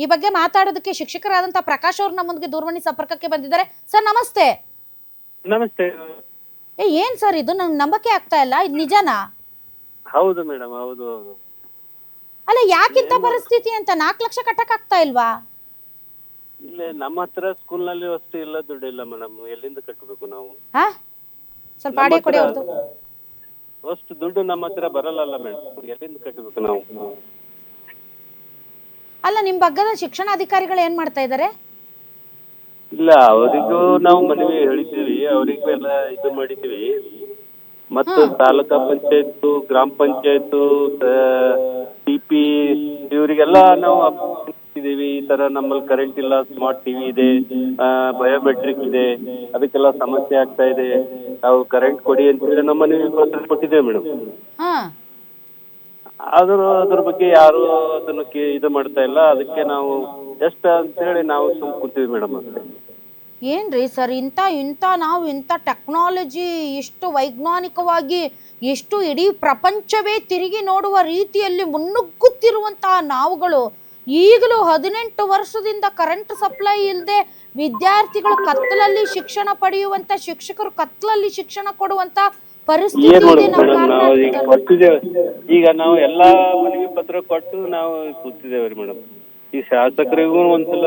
ಈ ಬಗ್ಗೆ ಮಾತಾಡೋದಕ್ಕೆ ಶಿಕ್ಷಕರಾದಂತಹ ಪ್ರಕಾಶ್ ಅವರು ನಮ್ಮೊಂದಿಗೆ ದೂರವಾಣಿ ಸಂಪರ್ಕಕ್ಕೆ ಬಂದಿದ್ದಾರೆ. ಸರ್ ನಮಸ್ತೆ. ನಮಸ್ತೆ. ಏನ್ ಸರ್ ಇದು, ನಂಗೆ ನಂಬಕ್ಕೆ ಆಗ್ತಾ ಇಲ್ಲ, ಇದು ನಿಜನಾ? ಹೌದು ಮೇಡಮ್, ಹೌದು ಹೌದು. ಅಲ್ಲ ಯಾಕಿಂತ ಪರಿಸ್ಥಿತಿ ಅಂತ 4 ಲಕ್ಷ ಕಟ್ಟಕ್ ಆಗ್ತಾ ಇಲ್ವಾ? ಇಲ್ಲೇ ನಮ್ಮ ಹತ್ರ ಸ್ಕೂಲ್ ನಲ್ಲಿ ಅಷ್ಟು ಇಲ್ಲ, ದುಡ್ಡು ಇಲ್ಲ ಮೇಡಮ್. ಎಲ್ಲಿಂದ ಕಟ್ಟಬೇಕು ನಾವು? ಸ್ವಲ್ಪ ಆಡೆ ಕೊಡಿ ಅವ್ರದ್ದು. ಅಷ್ಟು ದುಡ್ಡು ನಮ್ಮ ಹತ್ರ ಬರಲ್ಲ ಮೇಡಮ್, ಎಲ್ಲಿಂದ ಕಟ್ಟಬೇಕು ನಾವು? ಅಲ್ಲ ನಿಮ್ ಬಗ್ಗದ ಶಿಕ್ಷಣಾಧಿಕಾರಿಗಳು ಏನ್ ಮಾಡ್ತಾ ಇದ್ದಾರೆ? ಇಲ್ಲ, ಅವರಿಗೂ ನಾವು ಮನವಿ ಹೇಳಿದ್ದೀವಿ, ಅವರಿಗೂ ಎಲ್ಲ ಇದು ಮಾಡಿದ್ದೀವಿ. ಮತ್ತು ತಾಲೂಕಾ ಪಂಚಾಯತ್, ಗ್ರಾಮ ಪಂಚಾಯತ್, ಟಿಪಿ ಇವರಿಗೆಲ್ಲ ನಾವು ಇದೀವಿ. ಈ ತರ ನಮ್ಮಲ್ಲಿ ಕರೆಂಟ್ ಇಲ್ಲ, ಸ್ಮಾರ್ಟ್ ಟಿವಿ ಇದೆ, ಬಯೋಮೆಟ್ರಿಕ್ ಇದೆ, ಅದಕ್ಕೆಲ್ಲ ಸಮಸ್ಯೆ ಆಗ್ತಾ ಇದೆ, ನಾವು ಕರೆಂಟ್ ಕೊಡಿ ಅಂತ ಹೇಳಿ ನಮ್ಮ ಮನವಿ ಪತ್ರ ಕೊಟ್ಟಿದ್ದೇವೆ ಮೇಡಮ್. ಅದ್ರ ಬಗ್ಗೆ ಯಾರು ಅದನ್ನು ಇದು ಮಾಡ್ತಾ ಇಲ್ಲ. ಅದಕ್ಕೆ ನಾವು ಎಷ್ಟ ಅಂತ ಹೇಳಿ ನಾವು ಸುಮ್ ಕೂತೀವಿ ಮೇಡಮ್. ಅಷ್ಟೇ. ಏನ್ರಿ ಸರ್, ನಾವು ಇಂಥ ಟೆಕ್ನಾಲಜಿ ಎಷ್ಟು ವೈಜ್ಞಾನಿಕವಾಗಿ, ಎಷ್ಟು ಇಡೀ ಪ್ರಪಂಚವೇ ತಿರುಗಿ ನೋಡುವ ರೀತಿಯಲ್ಲಿ ಮುನ್ನುಗ್ಗುತ್ತಿರುವಂತಹ ನಾವುಗಳು ಈಗಲೂ 18 ವರ್ಷದಿಂದ ಕರೆಂಟ್ ಸಪ್ಲೈ ಇಲ್ಲದೆ ವಿದ್ಯಾರ್ಥಿಗಳು ಕತ್ತಲಲ್ಲಿ ಶಿಕ್ಷಣ ಪಡೆಯುವಂತ, ಶಿಕ್ಷಕರು ಕತ್ತಲಲ್ಲಿ ಶಿಕ್ಷಣ ಕೊಡುವಂತ ಪರಿಸ್ಥಿತಿ ಈಗ ನಾವು ಎಲ್ಲಾ ಮನವಿ ಪತ್ರ ಕೊಟ್ಟು ನಾವು ಕೂತಿದ್ದೇವ್ರಿ ಮೇಡಮ್. ಈ ಶಾಸಕರಿಗೂ ಒಂದ್ಸಲ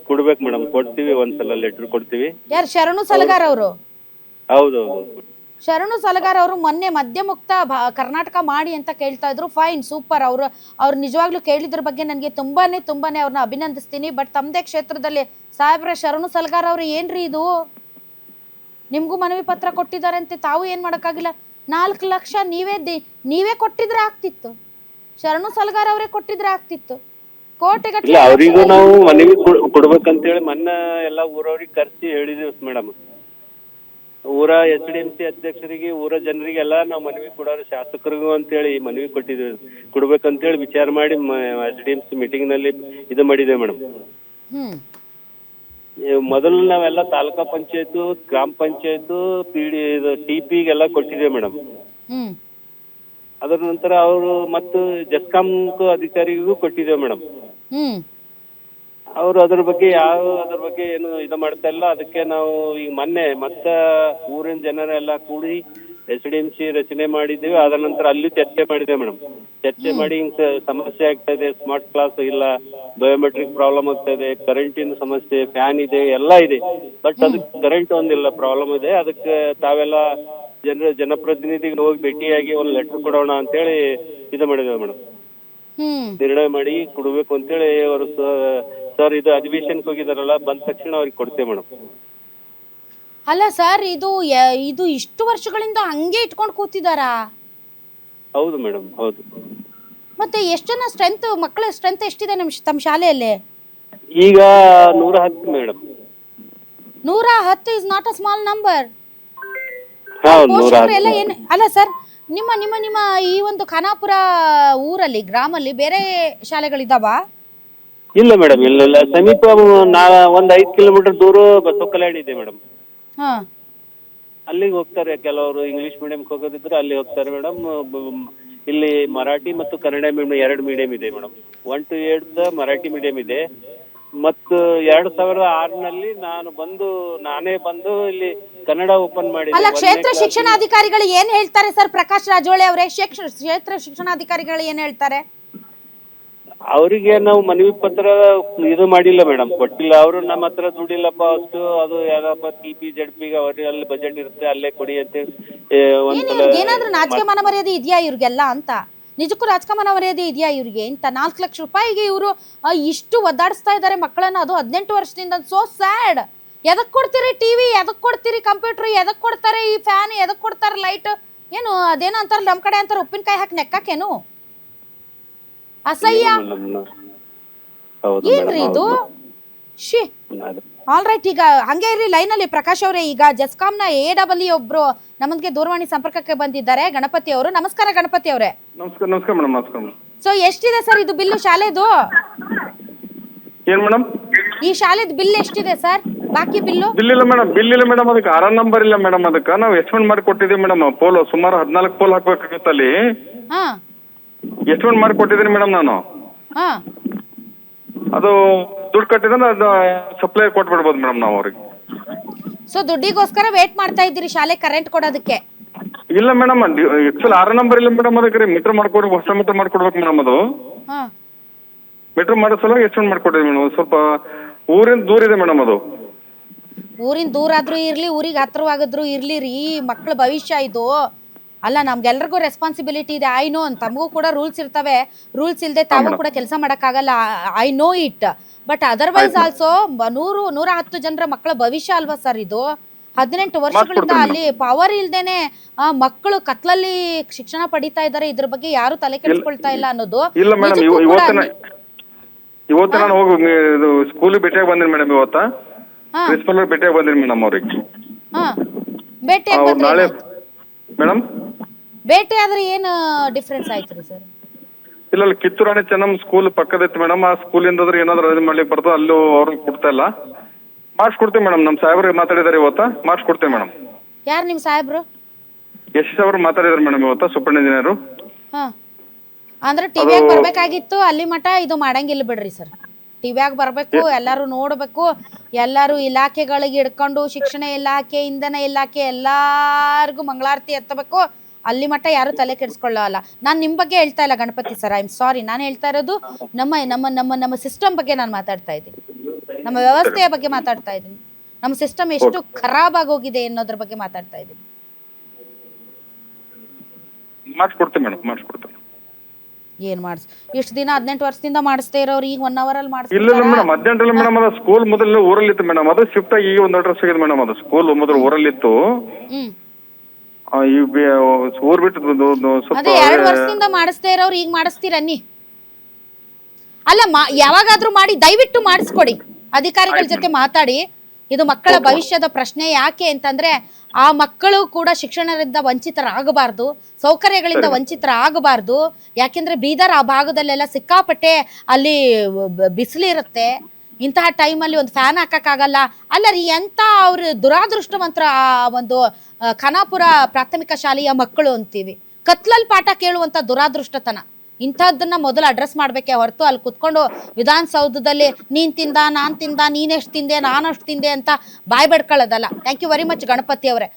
ಕೊಡ್ಬೇಕು ಮೇಡಮ್, ಕೊಡ್ತೀವಿ, ಒಂದ್ಸಲ ಲೆಟರ್ ಕೊಡ್ತೀವಿ. ಯಾರು? ಶರಣು ಸಲಗಾರ್ ಅವರು? ಹೌದೌದು, ಶರಣು ಸಲಗಾರ್ ಅವರು ಮೊನ್ನೆ ಮದ್ಯ ಮುಕ್ತ ಕರ್ನಾಟಕ ಮಾಡಿ ಅಂತ ಕೇಳ್ತಾ ಇದ್ರು. Fine, super. ಅವ್ರು ನಿಜವಾಗ್ಲೂ ಕೇಳಿದ್ರ ಬಗ್ಗೆ ನನಗೆ ತುಂಬಾನೇ ಅವ್ರನ್ನ ಅಭಿನಂದಿಸ್ತೀನಿ. ಬಟ್ ತಮ್ಮದೇ ಕ್ಷೇತ್ರದಲ್ಲಿ ಸಾಹೇಬ್ರ ಶರಣು ಸಲಗಾರ್ ಅವ್ರು ಏನ್ರಿ ಇದು, ನಿಮ್ಗೂ ಮನವಿ ಪತ್ರ ಕೊಟ್ಟಿದ್ದಾರಂತೆ, ತಾವು ಏನ್ ಮಾಡಕ್ಕಾಗಿಲ್ಲ? 4 ಲಕ್ಷ ನೀವೇ ಕೊಟ್ಟಿದ್ರೆ ಆಗ್ತಿತ್ತು, ಶರಣು ಸಲಗಾರ್ ಅವರೇ ಕೊಟ್ಟಿದ್ರೆ ಆಗ್ತಿತ್ತು. ಇಲ್ಲ, ಅವರಿಗೂ ನಾವು ಮನವಿ ಕೊಡ್ಬೇಕಂತೇಳಿ ಮೊನ್ನೆ ಎಲ್ಲ ಊರವ್ರಿಗೆ ಕರ್ಸಿ ಹೇಳಿದೀವಿ ಮೇಡಮ್. ಊರ SDMC ಅಧ್ಯಕ್ಷರಿಗೆ, ಊರ ಜನರಿಗೆಲ್ಲ ನಾವು ಮನವಿ ಕೊಡೋರು, ಶಾಸಕರಿಗೂ ಅಂತೇಳಿ ಮನವಿ ಕೊಡ್ಬೇಕಂತೇಳಿ ವಿಚಾರ ಮಾಡಿ SDMC ಮೀಟಿಂಗ್ ನಲ್ಲಿ ಇದು ಮಾಡಿದ್ದೇವೆ ಮೇಡಮ್. ಮೊದಲು ನಾವೆಲ್ಲ ತಾಲೂಕಾ ಪಂಚಾಯತ್, ಗ್ರಾಮ ಪಂಚಾಯತ್, TP-ಗೆಲ್ಲ ಕೊಟ್ಟಿದ್ದೇವೆ ಮೇಡಮ್. ಅದರ ನಂತರ ಅವರು ಮತ್ತು ಜೆಸ್ಕಾಂ ಅಧಿಕಾರಿಗೂ ಕೊಟ್ಟಿದ್ದೇವೆ ಮೇಡಮ್. ಅವರು ಅದ್ರ ಬಗ್ಗೆ ಏನು ಇದು ಮಾಡ್ತಾ ಇಲ್ಲ. ಅದಕ್ಕೆ ನಾವು ಈಗ ಮೊನ್ನೆ ಊರಿನ ಜನರೆಲ್ಲ ಕೂಡಿ SDMC ರಚನೆ ಮಾಡಿದ್ದೇವೆ. ಅದ ನಂತರ ಅಲ್ಲಿ ಚರ್ಚೆ ಮಾಡಿದ್ದೇವೆ ಮೇಡಮ್. ಚರ್ಚೆ ಮಾಡಿ ಹಿಂಗ್ ಸಮಸ್ಯೆ ಆಗ್ತಾ ಇದೆ, ಸ್ಮಾರ್ಟ್ ಕ್ಲಾಸ್ ಇಲ್ಲ, ಬಯೋಮೆಟ್ರಿಕ್ ಪ್ರಾಬ್ಲಮ್ ಆಗ್ತಾ ಇದೆ, ಕರೆಂಟಿನ ಸಮಸ್ಯೆ, ಫ್ಯಾನ್ ಇದೆ, ಎಲ್ಲ ಇದೆ. ಬಟ್ ಅದಕ್ಕೆ ಕರೆಂಟ್ ಒಂದಿಲ್ಲ, ಪ್ರಾಬ್ಲಮ್ ಇದೆ. ಅದಕ್ಕೆ ತಾವೆಲ್ಲ ಜನಪ್ರತಿನಿಧಿಗಳು ಹೋಗಿ ಭೇಟಿಯಾಗಿ ಒಂದು ಲೆಟರ್ ಕೊಡೋಣ ಅಂತೇಳಿ ಇದು ಮಾಡಿದ್ದೇವೆ ಮೇಡಮ್. ನಿರ್ಣಯ ಮಾಡಿ ಕೊಡ್ಬೇಕು ಅಂತೇಳಿ ಅವರು ಸರ್ ಇದು ಅಧಿವೇಶನಕ್ಕೆ ಹೋಗಿದಾರಲ್ಲ, ಬಂದ ತಕ್ಷಣ ಅವ್ರಿಗೆ ಕೊಡ್ತೇವೆ ಮೇಡಮ್. ಅಲ್ಲ ಸರ್, ಇದು ಇಷ್ಟು ವರ್ಷಗಳಿಂದ ಹಂಗೆ ಇಟ್ಕೊಂಡು ಕೂತಿದಾರಾ? ಹೌದು ಮೇಡಮ್, ಹೌದು. ಮತ್ತೆ ಎಷ್ಟು ಜನ ಸ್ಟ್ರೆಂತ್, ಮಕ್ಕಳ ಸ್ಟ್ರೆಂತ್ ಎಷ್ಟಿದೆ ತಮ್ಮ ಶಾಲೆಯಲ್ಲಿ? ಈಗ 110 madam. 110 is not a small number. ಅಲ್ಲ ಸರ್, ನಿಮ್ಮ ಈ ಒಂದು ಖಾನಾಪುರ ಊರಲ್ಲಿ, ಗ್ರಾಮಲ್ಲಿ ಬೇರೆ ಶಾಲೆಗಳಿದಾವ? ಇಲ್ಲ ಮೇಡಮ್, ಇಲ್ಲ. ಸಮೀಪ ಒಂದ್ 5 ಕಿಲೋಮೀಟರ್ ದೂರ ಬಸವಕಲ್ಯಾಣ ಇದೆ ಮೇಡಮ್. ಅಲ್ಲಿಗೆ ಹೋಗ್ತಾರೆ ಕೆಲವರು. ಇಂಗ್ಲಿಷ್ ಮೀಡಿಯಂಗೆ ಹೋಗೋದಿದ್ರೆ ಅಲ್ಲಿ ಹೋಗ್ತಾರೆ ಮೇಡಮ್. ಇಲ್ಲಿ ಮರಾಠಿ ಮತ್ತು ಕನ್ನಡ ಮೀಡಿಯಂ 2 ಮೀಡಿಯಂ ಇದೆ ಮೇಡಮ್. 1 to 8 ಮರಾಠಿ ಮೀಡಿಯಂ ಇದೆ. ಮತ್ತು 2006ನಲ್ಲಿ ನಾನೇ ಬಂದು ಇಲ್ಲಿ ಕನ್ನಡ ಓಪನ್ ಮಾಡಿದೆ. ಅಲ್ಲ, ಕ್ಷೇತ್ರ ಶಿಕ್ಷಣಾಧಿಕಾರಿಗಳು ಏನ್ ಹೇಳ್ತಾರೆ ಸರ್? ಪ್ರಕಾಶ್ ರಾಜೋಳಿ ಅವರೇ, ಕ್ಷೇತ್ರ ಶಿಕ್ಷಣಾಧಿಕಾರಿಗಳು ಏನ್ ಹೇಳ್ತಾರೆ? ಅವರಿಗೆ ನಾವು ಮನವಿ ಪತ್ರ ಇದು ಮಾಡಿಲ್ಲ ಮೇಡಮ್, ಕೊಟ್ಟಿಲ್ಲ. ಅವರು ನಮ್ಮ ಹತ್ರ ದುಡ್ಡಿಲ್ಲಪ್ಪ ಅಷ್ಟು, ಅದು ಯಾವ್ದಪ್ಪ TP ZP-ಗೆ ಅವರಲ್ಲಿ ಬಜೆಟ್ ಇರುತ್ತೆ, ಅಲ್ಲೇ ಕೊಡಿ ಅಂತ ಏನಾದ್ರೂ ನಾಚಿಕೆ ಮನ ಮರ್ಯಾದೆ ಇದೆಯಾ ಇವ್ರಿಗೆಲ್ಲ ಅಂತ? ನಿಜಕ್ಕೂ ರಾಜಕೀಯ ಮರ್ಯಾದೆ ಇದೆಯಾ ಇವ್ರಿಗೆ? ಇಂತ 4 ಲಕ್ಷ ರೂಪಾಯಿಗೆ ಇವರು ಇಷ್ಟು ಒದ್ದಾಡಿಸ್ತಾ ಇದ್ದಾರೆ ಮಕ್ಕಳನ್ನ, ಅದು 18 ವರ್ಷದಿಂದ. So sad. ಎದಕ್ ಕೊಡ್ತೀರಿ ಟಿವಿ, ಎದಕ್ ಕೊಡ್ತೀರಿ ಕಂಪ್ಯೂಟರ್, ಎದಕ್ ಕೊಡ್ತಾರೆ ಈ ಫ್ಯಾನ್, ಎದಕ್ ಕೊಡ್ತಾರೆ ಲೈಟ್? ಏನು ಅದೇನೋ ಅಂತಾರ ನಮ್ ಕಡೆ ಅಂತಾರ, ಉಪ್ಪಿನಕಾಯಿ ಹಾಕಿ ನೆಕ್ಕಾಕೇನು? ಅಸಹ್ಯ. ಏನ್ರಿ ಇದು? ಆಲ್ ರೈಟ್, ಈಗ ಹಂಗೆ ಇರ್ರಿ ಲೈನಲ್ಲಿ ಪ್ರಕಾಶ್ ಅವರೇ. ಈಗ ಜೆಸ್ಕಾಂನ AW ಒಬ್ರು ನಮಗೆ ದೂರವಾಣಿ ಸಂಪರ್ಕಕ್ಕೆ ಬಂದಿದ್ದಾರೆ, ಗಣಪತಿ ಅವರು. ನಮಸ್ಕಾರ ಗಣಪತಿ ಅವರೇ. ನಮಸ್ಕಾರ ಮೇಡಮ್. ನಮಸ್ಕಾರ. ಸೊ ಎಷ್ಟಿದೆ ಸರ್ ಇದು ಬಿಲ್ಲು ಶಾಲೆದು? ಏನ್ ಮೇಡಮ್? ಈ ಶಾಲೆದು ಬಿಲ್ ಎಷ್ಟಿದೆ ಸರ್, ಬಾಕಿ ಬಿಲ್ಲು? ಬಿಲ್ ಇಲ್ಲ ಮೇಡಮ್. ಅದಕ್ಕೆ ಆರ್ ನಂಬರ್ ಇಲ್ಲ ಮೇಡಮ್. ಅದಕ್ಕೆ ನಾವು ಎಸ್ಟಿಮೇಟ್ ಮಾಡಿ ಕೊಟ್ಟಿದ್ದೀವಿ ಮೇಡಮ್. ಪೋಲ್ ಸುಮಾರು 14 ಪೋಲ್ ಹಾಕ್ಬೇಕಾಗಿತ್ತು ಅಲ್ಲಿ. ಎಸ್ಟಿಮೇಟ್ ಮಾಡಿ ಕೊಟ್ಟಿದ್ದೀನಿ ಮೇಡಮ್ ನಾನು. ಅದು ದುಡ್ಡು ಕಟ್ಟಿದ್ರೆ ಅದು ಸಪ್ಲೈ ಕೊಟ್ಬಿಡ್ಬೋದು ಮೇಡಮ್ ನಾವು ಅವ್ರಿಗೆ. ಸೊ ದುಡ್ಡಿಗೋಸ್ಕರ ವೇಟ್ ಮಾಡ್ತಾ ಇದ್ದೀರಿ ಶಾಲೆ ಕರೆಂಟ್ ಕೊಡೋದಕ್ಕೆ? ಇಲ್ಲ ಮೇಡಮ್, ಆಕ್ಚುಲಿ 6 ನಂಬರ್ ಇಲ್ಲ ಮೇಡಮ್, ಅದಕ್ಕೆ ಮೀಟರ್ ಮಾಡ್ಕೊಡ್ಬೇಕು, ಹೊಸ ಮೀಟರ್ ಮಾಡ್ಕೊಡ್ಬೇಕು ಮೇಡಮ್. ಅದು ಹಾ ಮೀಟರ್ ಮಾಡೋ ಸಲುವಾಗಿ ಎಕ್ಸ್ಟೆಂಡ್ ಮಾಡ್ಕೊಟ್ಟಿದ್ವಿ ಮೇಡಮ್. ಸ್ವಲ್ಪ ಊರಿಂದ ದೂರ ಇದೆ ಮೇಡಮ್ ಅದು. ಊರಿನ ದೂರ ಆದ್ರೂ ಇರ್ಲಿ, ಊರಿಗೆ ಹತ್ರವಾಗಿದ್ರು ಇರ್ಲಿ ರೀ, ಮಕ್ಳ ಭವಿಷ್ಯ ಇದು. ಅಲ್ಲ, ನಮ್ಗೆಲ್ರಿಗೂ ರೆಸ್ಪಾನ್ಸಿಬಿಲಿಟಿ ಇದೆ. ಐ ನೋ, ತಮಗೂ ಕೂಡ ರೂಲ್ಸ್ ಇರ್ತವೆ. ರೂಲ್ಸ್ ಇಲ್ಲದೆ ತಾವು ಕೂಡ ಕೆಲಸ ಮಾಡೋಕ್ಕಾಗಲ್ಲ. I know it. But otherwise also 110 ಜನರ ಮಕ್ಕಳ ಭವಿಷ್ಯ ಅಲ್ವಾ ಸರ್ ಇದು? 18 ವರ್ಷಗಳಿಂದ ಅಲ್ಲಿ ಪವರ್ ಇಲ್ದೇನೆ ಮಕ್ಕಳು ಕತ್ಲಲ್ಲಿ ಶಿಕ್ಷಣ ಪಡಿತಾ ಇದ್ದಾರೆ. ಇದ್ರ ಬಗ್ಗೆ ಯಾರು ತಲೆ ಕೆಡಿಸ್ಕೊಳ್ತಾ ಇಲ್ಲ ಅನ್ನೋದು. ಇಲ್ಲ ಮೇಡಮ್, ಇವತ್ತು ನಾನು ಹೋಗಿ ಸ್ಕೂಲಿಗೆ ಭೇಟಿಯಾಗಿ ಬಂದಿನಿ ಮೇಡಮ್. ಪ್ರಿನ್ಸಿಪಲ್ ಭೇಟಿಯಾಗಿ ಬಂದಿನಿ ಮೇಡಮ್ ಅವ್ರಿಗೆ. ನಾಳೆ ಮೇಡಮ್ ಭೇಟಿ ಆದ್ರೆ ಏನು ಡಿಫ್ರೆನ್ಸ್ ಆಯ್ತು ಸರ್? ಇಲ್ಲ, ಕಿತ್ತೂರಾಣಿ ಚೆನ್ನಮ್ಮ ಸ್ಕೂಲ್ ಪಕ್ಕದೈತಿ ಮೇಡಮ್. ಆ ಸ್ಕೂಲಿಂದ ಏನಾದ್ರು ಇದು ಮಾಡ್ಲಿಕ್ಕೆ ಬರ್ತದೆ, ಅಲ್ಲೂ ಅವ್ರಿಗೆ ಕೊಡ್ತಾ ಇಲ್ಲ. ಮಾಡಿಸ್ಕೊಡ್ತೀವಿ ಮೇಡಮ್. ನಮ್ಮ ಸಾಹೇಬ್ರಿಗೆ ಮಾತಾಡಿದಾರೆ ಇವತ್ತ, ಮಾಡಿಸ್ಕೊಡ್ತೀವಿ ಮೇಡಮ್. ಯಾರು ನಿಮ್ ಸಾಹೇಬ್ರು? ಎಸ್ ಅವರು ಮಾತಾಡಿದಾರೆ ಮೇಡಮ್ ಇವತ್ತ, ಸೂಪರ್ ಇಂಜಿನಿಯರು. ಅಂದ್ರೆ ಟಿವಿಯಾಗ ಬರ್ಬೇಕಾಗಿತ್ತು, ಅಲ್ಲಿ ಮಠ ಇದು ಮಾಡಂಗಿಲ್ಲ ಬಿಡ್ರಿ ಸರ್. ಟಿವಿಯಾಗ ಬರ್ಬೇಕು, ಎಲ್ಲಾರು ನೋಡ್ಬೇಕು, ಎಲ್ಲಾರು ಇಲಾಖೆಗಳಿಗೆ ಹಿಡ್ಕೊಂಡು, ಶಿಕ್ಷಣ ಇಲಾಖೆ, ಇಂಧನ ಇಲಾಖೆ, ಎಲ್ಲಾರ್ಗು ಮಂಗಳಾರತಿ ಎತ್ತಬೇಕು. ಅಲ್ಲಿ ಮಟ್ಟ ಯಾರು ತಲೆ ಕೆಡಿಸ್ಕೊಳ್ಳಲ್ಲ. ನಾನು ನಿಮ್ಮ ಬಗ್ಗೆ ಹೇಳ್ತಾ ಇಲ್ಲ Ganapati sir, I am sorry. ನಾನು ಹೇಳ್ತಾ ಇರೋದು ನಮ್ಮ ನಮ್ಮ ನಮ್ಮ ನಮ್ಮ ಸಿಸ್ಟಮ್ ಬಗ್ಗೆ ನಾನು ಮಾತಾಡ್ತಾ ಇದ್ದೀನಿ. ನಮ್ಮ ವ್ಯವಸ್ಥೆಯ ಬಗ್ಗೆ ಮಾತಾಡ್ತಾ ಇದ್ದೀನಿ. ನಮ್ಮ ಸಿಸ್ಟಮ್ ಎಷ್ಟು ಖರಾಬ್ ಆಗೋಗಿದೆ ಅನ್ನೋದ್ರ ಬಗ್ಗೆ ಮಾತಾಡ್ತಾ ಇದ್ದೀನಿ. ಮಾಡಿಸ್ಕೊಡ್ತೀವಿ ಮೇಡಮ್, ಮಾಡಿಸ್ಕೊಡ್ತೀವಿ. ಏನ್ ಮಾಡಿಸ್ ಇಷ್ಟು ದಿನ 18 ವರ್ಷದಿಂದ ಮಾಡಿಸ್ತಾ ಇರೋರು ಈಗ 1 hour ಅಲ್ಲಿ ಮಾಡಿಸ್ತಾರೆ? ಇಲ್ಲ ಮೇಡಮ್, 18 ಮೇಡಮ್. ಅದು ಸ್ಕೂಲ್ ಮೊದಲು ಊರಲ್ಲಿತ್ತು ಮೇಡಮ್. ಅದು ಶಿಫ್ಟ್ ಆಗಿ ಈಗ 1 ಅಡ್ರೆಸ್ ಆಗಿದೆ ಮೇಡಮ್. ಅದು ಸ್ಕೂಲ್ ಮೊದಲು ಊರಲ್ಲಿತ್ತು, ಊರ್ ಬಿಟ್ಟು ಅದೇ 2 ವರ್ಷದಿಂದ ಮಾಡಿಸ್ತಾ ಇರೋರು ಈಗ ಮಾಡಿಸ್ತೀರನ್ನಿ. ಅಲ್ಲ, ಯಾವಾಗಾದ್ರೂ ಮಾಡಿ ದಯವಿಟ್ಟು ಮಾಡಿಸ್ಕೊಡಿ. ಅಧಿಕಾರಿಗಳ ಜೊತೆ ಮಾತಾಡಿ. ಇದು ಮಕ್ಕಳ ಭವಿಷ್ಯದ ಪ್ರಶ್ನೆ. ಯಾಕೆ ಅಂತಂದ್ರೆ ಆ ಮಕ್ಕಳು ಕೂಡ ಶಿಕ್ಷಣದಿಂದ ವಂಚಿತರಾಗಬಾರ್ದು, ಸೌಕರ್ಯಗಳಿಂದ ವಂಚಿತರಾಗಬಾರ್ದು. ಯಾಕೆಂದ್ರೆ ಬೀದರ್ ಆ ಭಾಗದಲ್ಲೆಲ್ಲ ಸಿಕ್ಕಾಪಟ್ಟೆ ಅಲ್ಲಿ ಬಿಸಿಲಿರುತ್ತೆ. ಇಂತಹ ಟೈಮಲ್ಲಿ ಒಂದು ಫ್ಯಾನ್ ಹಾಕಕ್ಕಾಗಲ್ಲ. ಅಲ್ಲ ರೀ, ಎಂತ ಅವ್ರ ದುರಾದೃಷ್ಟವಂತರ ಆ ಒಂದು ಖಾನಾಪುರ ಪ್ರಾಥಮಿಕ ಶಾಲೆಯ ಮಕ್ಕಳು ಅಂತೀವಿ. ಕತ್ಲಲ್ಲಿ ಪಾಠ ಕೇಳುವಂತ ದುರಾದೃಷ್ಟತನ. ಇಂಥದ್ದನ್ನ ಮೊದಲು ಅಡ್ರೆಸ್ ಮಾಡ್ಬೇಕೆ ಹೊರತು ಅಲ್ಲಿ ಕುತ್ಕೊಂಡು ವಿಧಾನಸೌಧದಲ್ಲಿ ನೀನ್ ತಿಂದ, ನಾನ್ ತಿಂದ, ನೀನೆಷ್ಟು ತಿಂದೆ, ನಾನಷ್ಟು ತಿಂದೆ ಅಂತ ಬಾಯ್ ಬಡ್ಕೊಳ್ಳೋದಲ್ಲ. Thank you very much Ganapati ಅವರೇ.